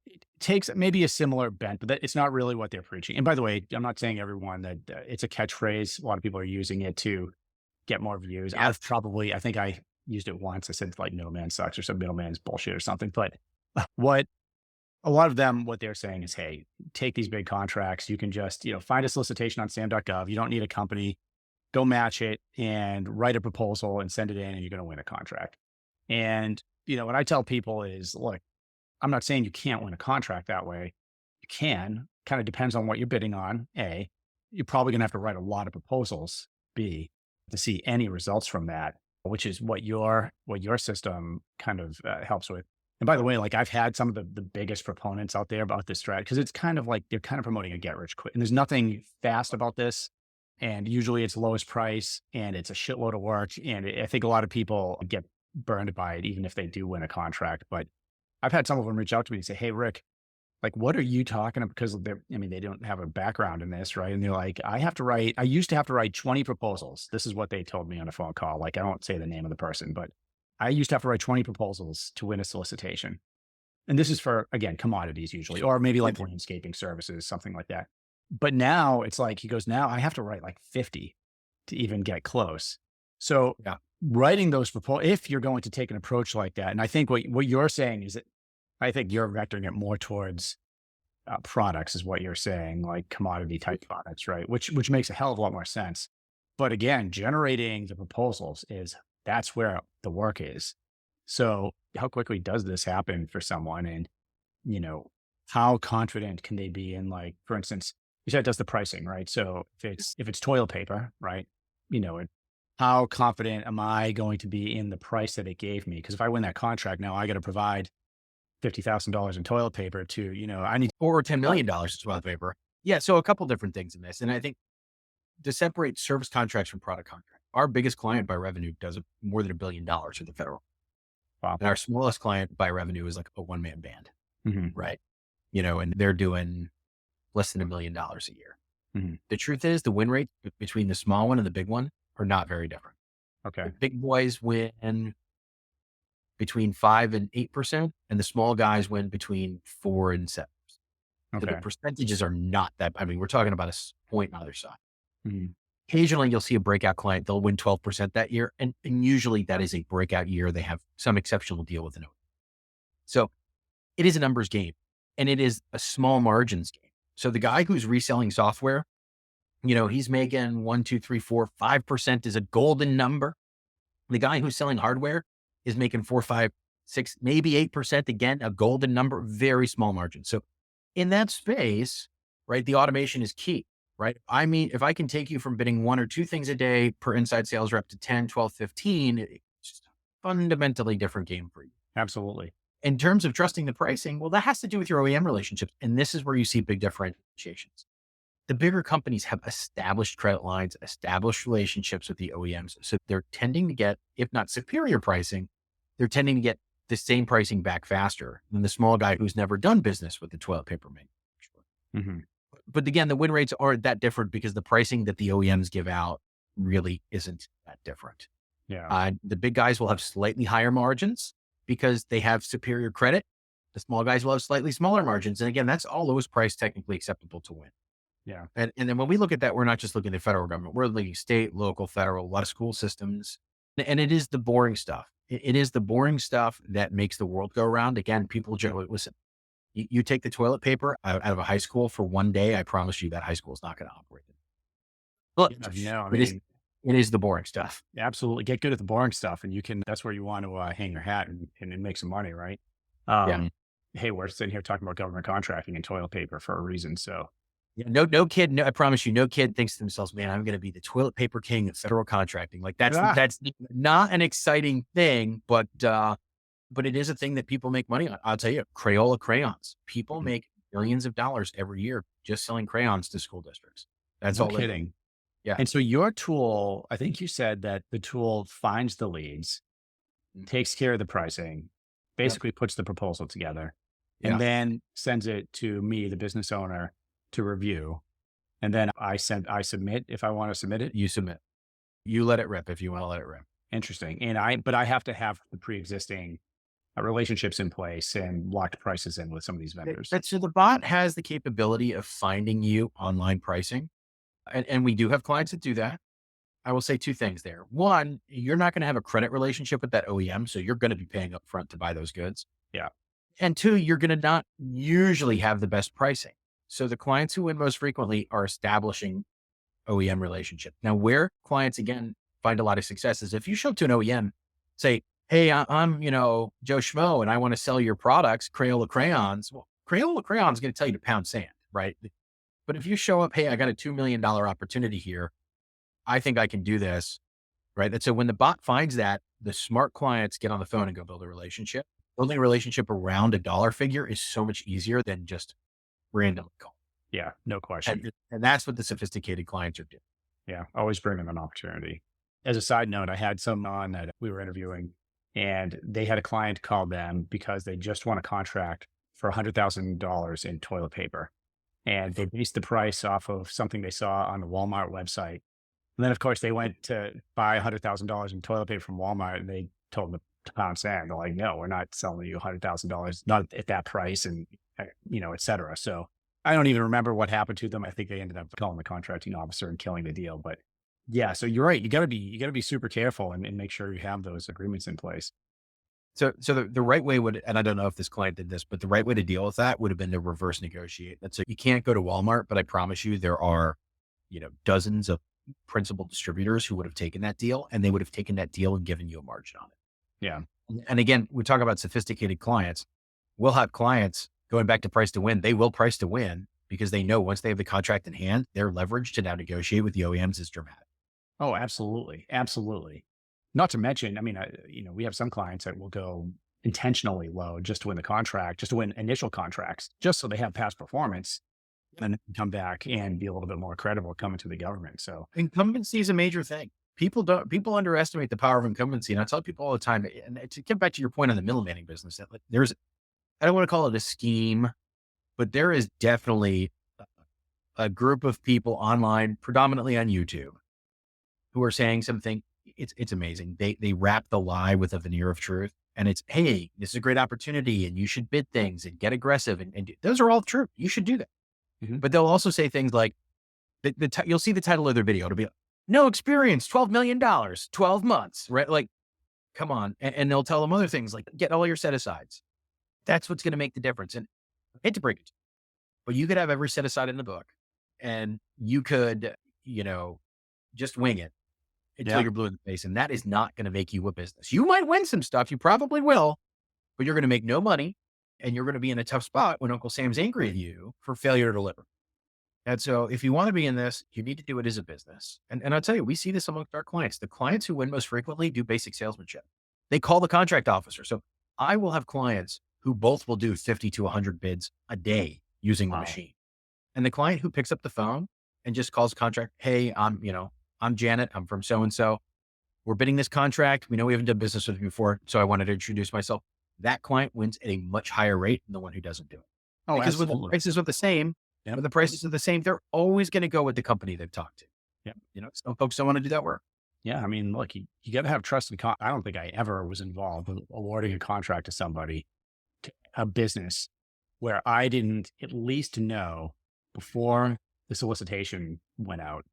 it takes maybe a similar bent, but it's not really what they're preaching. And by the way, I'm not saying everyone that it's a catchphrase. A lot of people are using it to get more views. Yeah. I think I used it once. I said like middleman sucks or some middleman's bullshit or something. But what a lot of them, what they're saying is, hey, take these big contracts. You can just, find a solicitation on sam.gov. You don't need a company. Go match it and write a proposal and send it in and you're going to win a contract. And, what I tell people is, look, I'm not saying you can't win a contract that way. You can, kind of depends on what you're bidding on. A, you're probably going to have to write a lot of proposals. B, to see any results from that, which is what your system kind of helps with. And by the way, like I've had some of the biggest proponents out there about this strategy because it's kind of like they're kind of promoting a get rich quick. And there's nothing fast about this. And usually it's lowest price and it's a shitload of work. And I think a lot of people get burned by it, even if they do win a contract. But I've had some of them reach out to me and say, hey, Rick, like, what are you talking about? Because they don't have a background in this, right? And they're like, I used to have to write 20 proposals. This is what they told me on a phone call. Like, I won't say the name of the person, but I used to have to write 20 proposals to win a solicitation. And this is for, again, commodities usually, or maybe like landscaping services, something like that. But now it's like, he goes, now I have to write like 50 to even get close. So writing those proposals, if you're going to take an approach like that, and I think what you're saying is that I think you're vectoring it more towards products is what you're saying, like commodity type products, right? Which makes a hell of a lot more sense. But again, generating the proposals that's where the work is. So how quickly does this happen for someone? And, how confident can they be in, like, for instance, you said it does the pricing, right? So if it's toilet paper, right? How confident am I going to be in the price that it gave me? Because if I win that contract, now I got to provide $50,000 in toilet paper to, I need or $10 million in toilet paper. Yeah. So a couple different things in this. And I think to separate service contracts from product contracts, our biggest client by revenue does more than $1 billion for the federal. Wow. And our smallest client by revenue is like a one-man band, right? And they're doing less than $1 million a year. Mm-hmm. The truth is the win rate between the small one and the big one are not very different. Okay. The big boys win between 5 and 8%, and the small guys win between 4 and 7%. Okay. So the percentages are not that. I mean, we're talking about a point on either side. Mm-hmm. Occasionally, you'll see a breakout client; they'll win 12% that year, and usually that is a breakout year. They have some exceptional deal with an owner. So it is a numbers game, and it is a small margins game. So the guy who's reselling software, he's making 1, 2, 3, 4, 5% is a golden number. The guy who's selling hardware is making 4, 5, 6, maybe 8%, again, a golden number, very small margin. So in that space, right, the automation is key, right? I mean, if I can take you from bidding 1 or 2 things a day per inside sales rep to 10, 12, 15, it's just a fundamentally different game for you. Absolutely. In terms of trusting the pricing, well, that has to do with your OEM relationships. And this is where you see big differentiations. The bigger companies have established credit lines, established relationships with the OEMs. So they're tending to get, if not superior pricing, they're tending to get the same pricing back faster than the small guy who's never done business with the toilet paper manufacturer. Mm-hmm. But again, the win rates aren't that different because the pricing that the OEMs give out really isn't that different. Yeah. The big guys will have slightly higher margins because they have superior credit. The small guys will have slightly smaller margins. And again, that's all lowest price technically acceptable to win. Yeah. And then when we look at that, we're not just looking at the federal government, we're looking at state, local, federal, a lot of school systems. And it is the boring stuff. It is the boring stuff that makes the world go round. Again, people generally, listen, you take the toilet paper out of a high school for one day, I promise you that high school is not going to operate. Well, it is the boring stuff. Absolutely. Get good at the boring stuff. And that's where you want to hang your hat and make some money, right? Hey, we're sitting here talking about government contracting and toilet paper for a reason. So yeah, no kid, I promise you, no kid thinks to themselves, man, I'm going to be the toilet paper king of federal contracting. Like that's not an exciting thing, but it is a thing that people make money on. I'll tell you, Crayola crayons. People make millions of dollars every year just selling crayons to school districts. That's no all. Kidding. Yeah. And so your tool, I think you said that the tool finds the leads, takes care of the pricing, basically puts the proposal together, and then sends it to me, the business owner, to review. And then I submit if I want to submit it. You submit. You let it rip if you want to let it rip. Interesting. But I have to have the pre-existing relationships in place and locked prices in with some of these vendors. So the bot has the capability of finding you online pricing. And we do have clients that do that. I will say 2 things there. 1, you're not going to have a credit relationship with that OEM. So you're going to be paying up front to buy those goods. Yeah. And 2, you're going to not usually have the best pricing. So the clients who win most frequently are establishing OEM relationship. Now, where clients, again, find a lot of success is if you show up to an OEM, say, hey, I'm, Joe Schmo, and I want to sell your products, Crayola crayons. Well, Crayola crayons is going to tell you to pound sand, right? But if you show up, hey, I got a $2 million opportunity here. I think I can do this, right? And so when the bot finds that, the smart clients get on the phone and go build a relationship. Building a relationship around a dollar figure is so much easier than just randomly call. Yeah, no question. And that's what the sophisticated clients are doing. Yeah, always bring them an opportunity. As a side note, I had someone on that we were interviewing, and they had a client call them because they just won a contract for $100,000 in toilet paper. And they based the price off of something they saw on the Walmart website. And then, of course, they went to buy $100,000 in toilet paper from Walmart, and they told them to pound sand. They're like, no, we're not selling you $100,000, not at that price, and, et cetera. So I don't even remember what happened to them. I think they ended up calling the contracting officer and killing the deal. But yeah, so you're right. You gotta be super careful and make sure you have those agreements in place. So the right way would, and I don't know if this client did this, but the right way to deal with that would have been to reverse negotiate. And so you can't go to Walmart, but I promise you there are, dozens of principal distributors who would have taken that deal, and they would have taken that deal and given you a margin on it. Yeah. And again, we talk about sophisticated clients. We'll have clients going back to price to win. They will price to win because they know once they have the contract in hand, their leverage to now negotiate with the OEMs is dramatic. Oh, absolutely. Absolutely. Not to mention, we have some clients that will go intentionally low just to win the contract, just to win initial contracts, just so they have past performance and then come back and be a little bit more credible coming to the government. So incumbency is a major thing. People underestimate the power of incumbency. And I tell people all the time, and to get back to your point on the middlemaning business, that I don't want to call it a scheme, but there is definitely a group of people online, predominantly on YouTube, who are saying something. It's amazing. They wrap the lie with a veneer of truth, and it's, hey, this is a great opportunity and you should bid things and get aggressive. And those are all true. You should do that. Mm-hmm. But they'll also say things like, you'll see the title of their video. It'll be, no experience, $12 million, 12 months, right? Like, come on. And they'll tell them other things like, get all your set asides. That's what's going to make the difference. And I hate to break it, but you could have every set aside in the book, and you could, just wing it until you're blue in the face. And that is not going to make you a business. You might win some stuff. You probably will, but you're going to make no money and you're going to be in a tough spot when Uncle Sam's angry at you for failure to deliver. And so if you want to be in this, you need to do it as a business. And I'll tell you, we see this amongst our clients. The clients who win most frequently do basic salesmanship. They call the contract officer. So I will have clients who both will do 50 to 100 bids a day using the machine. And the client who picks up the phone and just calls contract, hey, I'm Janet. I'm from so-and-so. We're bidding this contract. We know we haven't done business with you before, so I wanted to introduce myself. That client wins at a much higher rate than the one who doesn't do it. Oh, because when the prices are the same, when the prices are the same, they're always going to go with the company they've talked to. Yeah. Some folks don't want to do that work. Yeah. I mean, look, you got to have trust and I don't think I ever was involved with awarding a contract to somebody, to a business, where I didn't at least know before the solicitation went out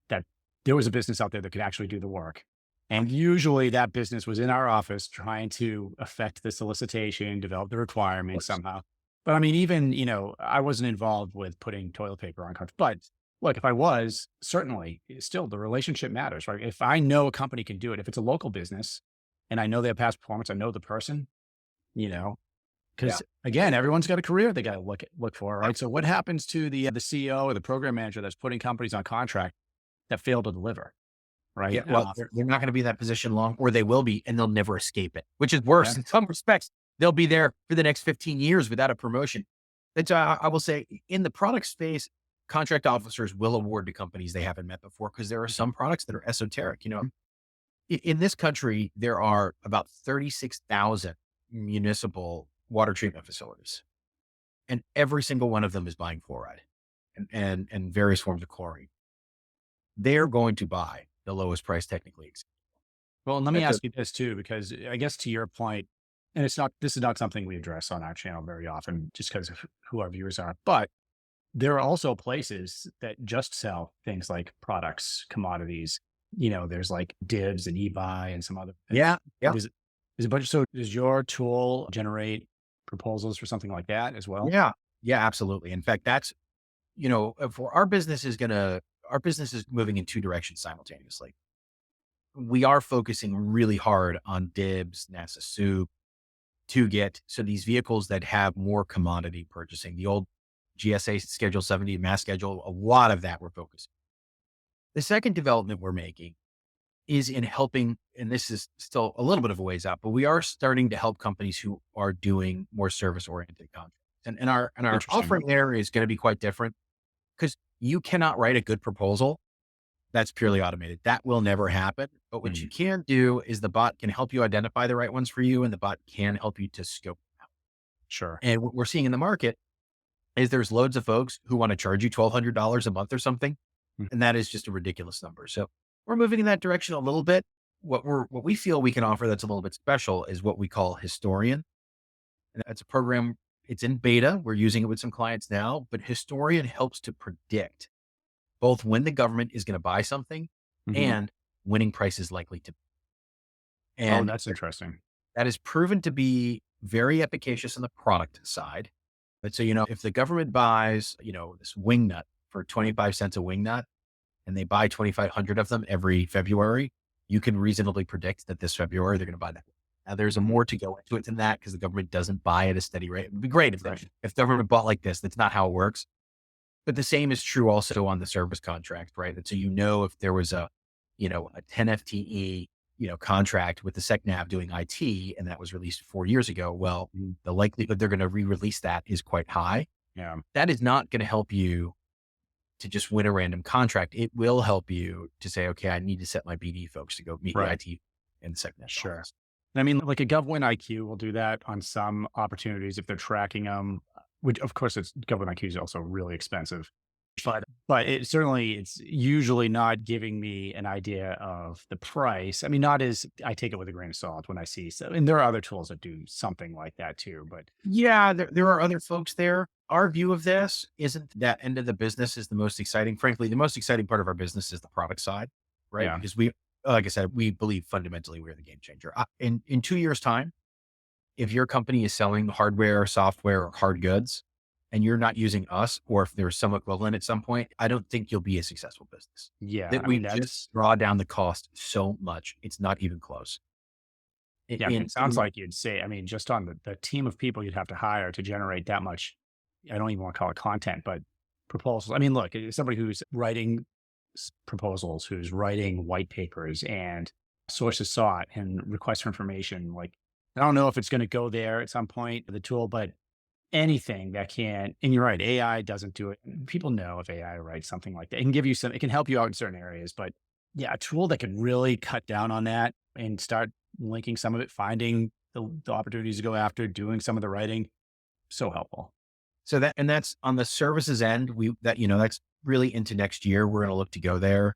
that there was a business out there that could actually do the work. And usually that business was in our office trying to affect the solicitation, develop the requirements somehow. But I mean, even, I wasn't involved with putting toilet paper on contracts. But look, if I was, certainly, still the relationship matters, right? If I know a company can do it, if it's a local business and I know they have past performance, I know the person, because again, everyone's got a career they got to look for, right? So what happens to the CEO or the program manager that's putting companies on contract that fail to deliver, right? Yeah, well, they're not going to be in that position long, or they will be, and they'll never escape it, which is worse in some respects. They'll be there for the next 15 years without a promotion. That's I will say in the product space, contract officers will award to companies they haven't met before because there are some products that are esoteric. In this country, there are about 36,000 municipal water treatment facilities, and every single one of them is buying fluoride and various forms of chlorine. They're going to buy the lowest price technically. Well, and let me ask you this too, because I guess to your point, and this is not something we address on our channel very often just because of who our viewers are, but there are also places that just sell things like products, commodities. There's like Dibs and eBuy and some other. Yeah. There's a bunch. So does your tool generate proposals for something like that as well? Yeah, absolutely. In fact, that's, for our business is moving in two directions simultaneously. We are focusing really hard on Dibs, NASA Soup, to get, so these vehicles that have more commodity purchasing, the old GSA Schedule 70 mass schedule, a lot of that we're focusing. The second development we're making is in helping, and this is still a little bit of a ways out, but we are starting to help companies who are doing more service-oriented contracts. And our offering there is going to be quite different because you cannot write a good proposal that's purely automated. That will never happen. But what you can do is the bot can help you identify the right ones for you, and the bot can help you to scope them out. Sure. And what we're seeing in the market is there's loads of folks who want to charge you $1,200 a month or something. And that is just a ridiculous number. So we're moving in that direction a little bit. What we feel we can offer that's a little bit special is what we call Historian. And that's a program. It's in beta. We're using it with some clients now, but Historian helps to predict both when the government is going to buy something and winning price is likely to be. And that's interesting. That is proven to be very efficacious on the product side. But so, if the government buys, this wing nut for 25 cents a wing nut, and they buy 2,500 of them every February, you can reasonably predict that this February they're going to buy that. Now, there's more to go into it than that because the government doesn't buy at a steady rate. It would be great if government bought like this. That's not how it works. But the same is true also on the service contract, right? And so, if there was a 10 FTE, contract with the SecNav doing IT, and that was released 4 years ago, well, the likelihood they're going to re-release that is quite high. Yeah. That is not going to help you to just win a random contract. It will help you to say, okay, I need to set my BD folks to go meet the IT and the SecNav. Sure. Office. I mean, like a GovWin IQ will do that on some opportunities if they're tracking them, which of course GovWin IQ is also really expensive. But it's usually not giving me an idea of the price. I mean, not as I take it with a grain of salt when I see so, and there are other tools that do something like that too. But yeah, there are other folks there. Our view of this isn't that end of the business is the most exciting. Frankly, the most exciting part of our business is the product side, right? Yeah. Because like I said, we believe fundamentally we're the game changer. In 2 years' time, if your company is selling hardware, software, or hard goods, and you're not using us, or if there's some equivalent at some point, I don't think you'll be a successful business. Yeah. That we just draw down the cost so much. It's not even close. Yeah, I mean, it sounds like you'd say, I mean, just on the team of people you'd have to hire to generate that much, I don't even want to call it content, but proposals. I mean, look, as somebody who's writing proposals, who's writing white papers and sources sought and requests for information, like, I don't know if it's going to go there at some point, the tool, but anything that can, and you're right, AI doesn't do it. People know if AI writes something like that, it can give you some, it can help you out in certain areas, but yeah, a tool that could really cut down on that and start linking some of it, finding the opportunities to go after, doing some of the writing, so helpful. So that's on the services end. That's really into next year. We're going to look to go there,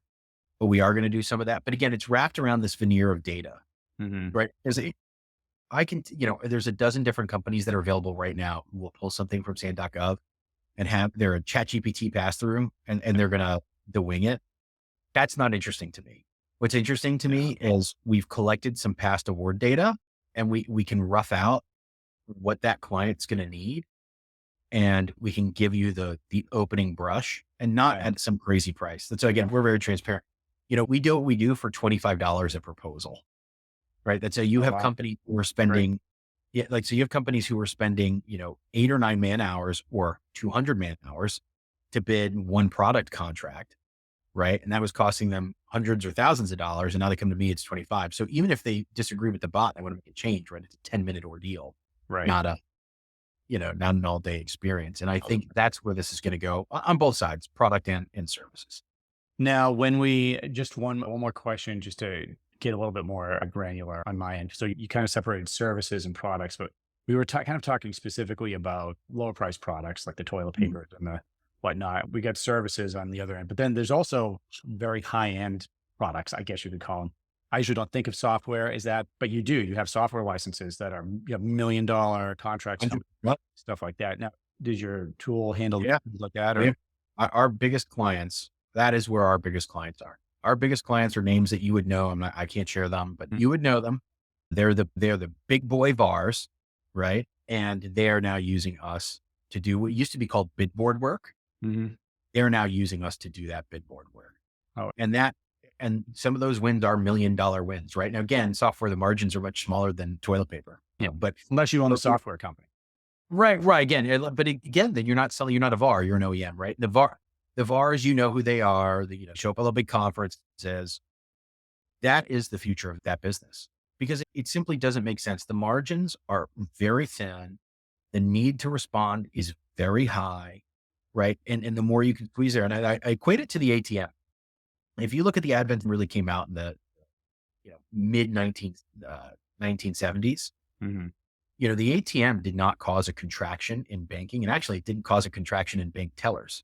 but we are going to do some of that. But again, it's wrapped around this veneer of data, right? There's a dozen different companies that are available right now who will pull something from sand.gov and have their chat GPT pass through and they're going to wing it. That's not interesting to me. What's interesting to me is we've collected some past award data and we can rough out what that client's going to need. And we can give you the opening brush and not at some crazy price. So again, we're very transparent. We do what we do for $25 a proposal, right? That's you have companies who are spending, so you have companies who are spending, 8 or 9 man hours or 200 man hours to bid one product contract, right? And that was costing them hundreds or thousands of dollars. And now they come to me, it's 25. So even if they disagree with the bot, they want to make a change, right? It's a 10-minute ordeal, right? Not an all day experience. And I think that's where this is going to go on both sides, product and services. Now, just one more question, just to get a little bit more granular on my end. So you kind of separated services and products, but we were kind of talking specifically about lower price products like the toilet paper and the whatnot. We got services on the other end, but then there's also very high end products, I guess you could call them. I usually don't think of software as that, but you have software licenses that are $1 million contracts, stuff like that. Now, does your tool handle things like that? Or? Our biggest clients, that is where our biggest clients are. Our biggest clients are names that you would know. I can't share them, but you would know them. They're the big boy VARs, right? And they are now using us to do what used to be called bid board work. They're now using us to do that bid board work. And some of those wins are $1 million wins, right? Now, again, software, the margins are much smaller than toilet paper. But unless you own a software company. Right. Again, but again, then you're not a VAR, you're an OEM, right? The VARs, you know who they are, show up at a big conference, says that is the future of that business because it simply doesn't make sense. The margins are very thin. The need to respond is very high, right? And the more you can squeeze there, and I equate it to the ATM. If you look at the advent really came out in the mid 1970s, the ATM did not cause a contraction in banking. And actually it didn't cause a contraction in bank tellers.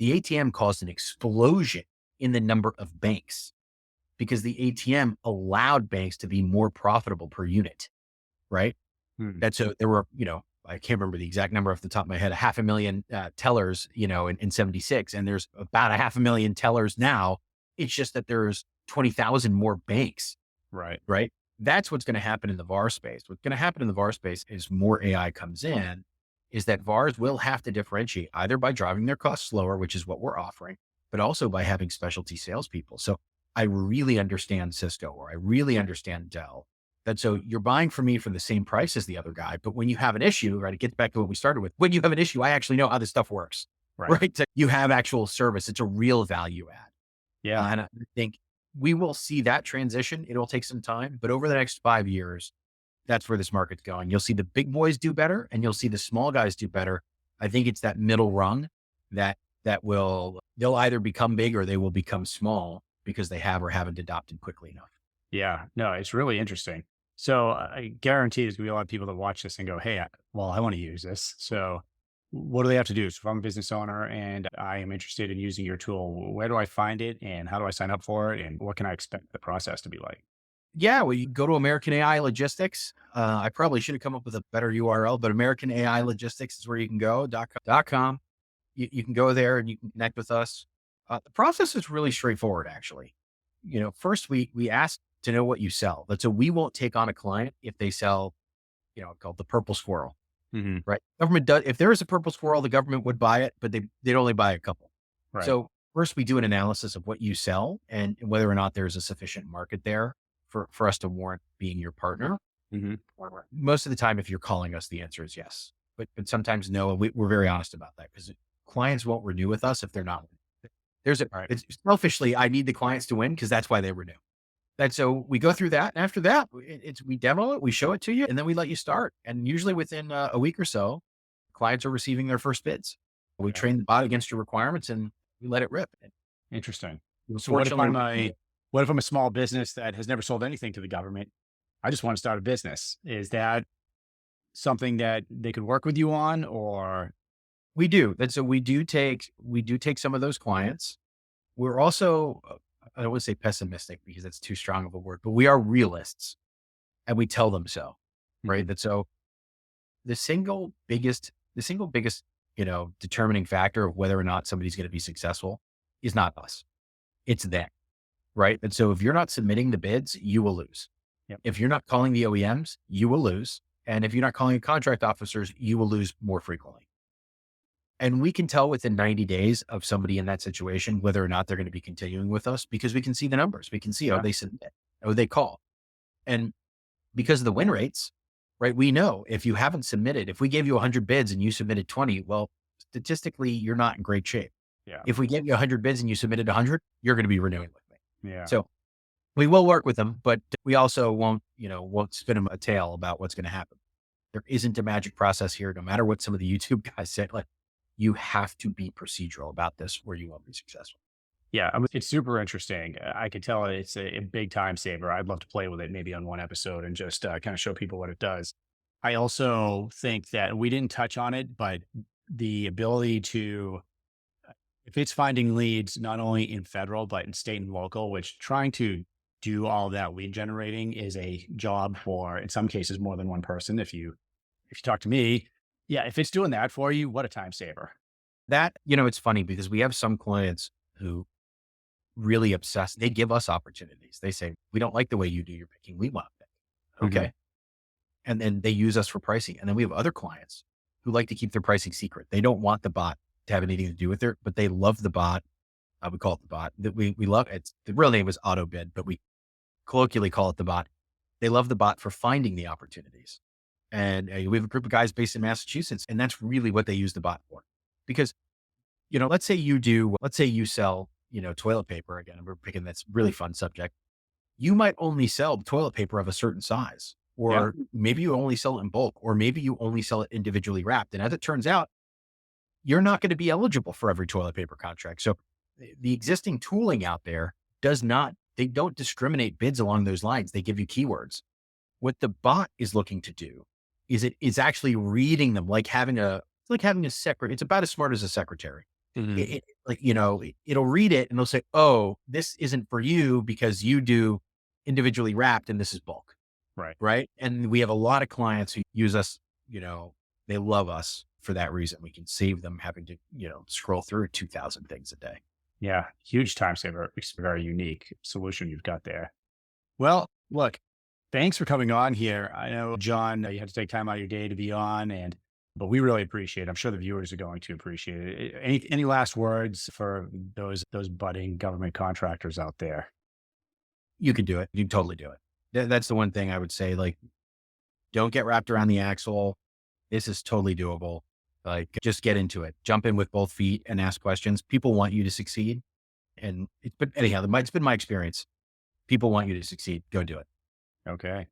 The ATM caused an explosion in the number of banks because the ATM allowed banks to be more profitable per unit, right? So there were, I can't remember the exact number off the top of my head, 500,000 tellers, in 76. And there's about 500,000 tellers now. It's just that there's 20,000 more banks. Right. Right. That's what's going to happen in the VAR space. What's going to happen in the VAR space is more AI comes in, is that VARs will have to differentiate either by driving their costs lower, which is what we're offering, but also by having specialty salespeople. So I really understand Cisco or I really understand Dell. So you're buying from me for the same price as the other guy. But when you have an issue, right, it gets back to what we started with. When you have an issue, I actually know how this stuff works. Right. So you have actual service. It's a real value add. Yeah. And I think we will see that transition. It'll take some time, but over the next 5 years, that's where this market's going. You'll see the big boys do better and you'll see the small guys do better. I think it's that middle rung they'll either become big or they will become small because they have or haven't adopted quickly enough. Yeah, no, it's really interesting. So I guarantee there's gonna be a lot of people that watch this and go, hey, I want to use this. So what do they have to do? So if I'm a business owner and I am interested in using your tool, where do I find it and how do I sign up for it? And what can I expect the process to be like? Yeah, well, you go to American AI Logistics. I probably should have come up with a better URL, but American AI Logistics is where you can go, .com. You can go there and you can connect with us. The process is really straightforward, actually. First we ask to know what you sell. So we won't take on a client if they sell, called the purple squirrel. Right. Government does, if there is a purple squirrel, the government would buy it, but they'd only buy a couple. Right. So first we do an analysis of what you sell and whether or not there's a sufficient market there for us to warrant being your partner. Mm-hmm. Most of the time, if you're calling us, the answer is yes. But sometimes no. And we're very honest about that because clients won't renew with us if they're not. Right. It's selfishly, I need the clients to win because that's why they renew. And so we go through that. And after that, we demo it, we show it to you, and then we let you start. And usually within a week or so, clients are receiving their first bids. We Okay. train the bot against your requirements and we let it rip. Interesting. So Fortunately, what if I'm a small business that has never sold anything to the government? I just want to start a business. Is that something that they could work with you on, or? we do. And so we do take some of those clients. We're also, I don't want to say pessimistic because that's too strong of a word, but we are realists and we tell them so, right? That so the single biggest, determining factor of whether or not somebody's going to be successful is not us. It's them, right? And so if you're not submitting the bids, you will lose. Yep. If you're not calling the OEMs, you will lose. And if you're not calling contract officers, you will lose more frequently. And we can tell within 90 days of somebody in that situation, whether or not they're going to be continuing with us because we can see the numbers. We can see, Yeah. they submit, they call. And because of the win rates, right? We know if you haven't submitted, if we gave you 100 bids and you submitted 20, well, statistically, you're not in great shape. Yeah. If we gave you 100 bids and you submitted 100, you're going to be renewing with me. Yeah. So we will work with them, but we also won't spin them a tale about what's going to happen. There isn't a magic process here. No matter what some of the YouTube guys say, like you have to be procedural about this or you won't be successful. Yeah. It's super interesting. I could tell it's a big time saver. I'd love to play with it maybe on one episode and just kind of show people what it does. I also think that we didn't touch on it, but the ability to, if it's finding leads, not only in federal, but in state and local, which trying to do all of that lead generating is a job for, in some cases, more than one person. If you talk to me, yeah, if it's doing that for you, what a time saver. That, it's funny because we have some clients who really obsess. They give us opportunities. They say, we don't like the way you do your picking. We want to pick. Okay. And then they use us for pricing. And then we have other clients who like to keep their pricing secret. They don't want the bot to have anything to do with it, but they love the bot. We call it the bot that we love. The real name is AutoBid, but we colloquially call it the bot. They love the bot for finding the opportunities. And we have a group of guys based in Massachusetts, and that's really what they use the bot for. Because, let's say you sell, toilet paper again, and we're picking that's really fun subject. You might only sell toilet paper of a certain size, or maybe you only sell it in bulk, or maybe you only sell it individually wrapped. And as it turns out, you're not going to be eligible for every toilet paper contract. So the existing tooling out there they don't discriminate bids along those lines. They give you keywords. What the bot is looking to do is it is actually reading them like having a secretary. It's about as smart as a secretary. It'll read it and it'll say, oh, this isn't for you because you do individually wrapped and this is bulk. Right. Right. And we have a lot of clients who use us, they love us for that reason. We can save them having to, scroll through 2,000 things a day. Yeah. Huge time saver. It's a very unique solution you've got there. Well, look, thanks for coming on here. I know, John, you had to take time out of your day to be on, but we really appreciate it. I'm sure the viewers are going to appreciate it. Any last words for those budding government contractors out there? You can do it. You can totally do it. That's the one thing I would say, like, don't get wrapped around the axle. This is totally doable. Like, just get into it. Jump in with both feet and ask questions. People want you to succeed. And it's been my experience. People want you to succeed. Go do it. Okay.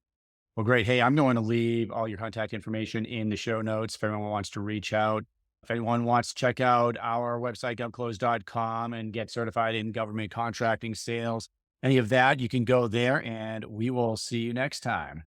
Well, great. Hey, I'm going to leave all your contact information in the show notes if anyone wants to reach out. If anyone wants to check out our website, govclose.com, and get certified in government contracting, sales, any of that, you can go there, and we will see you next time.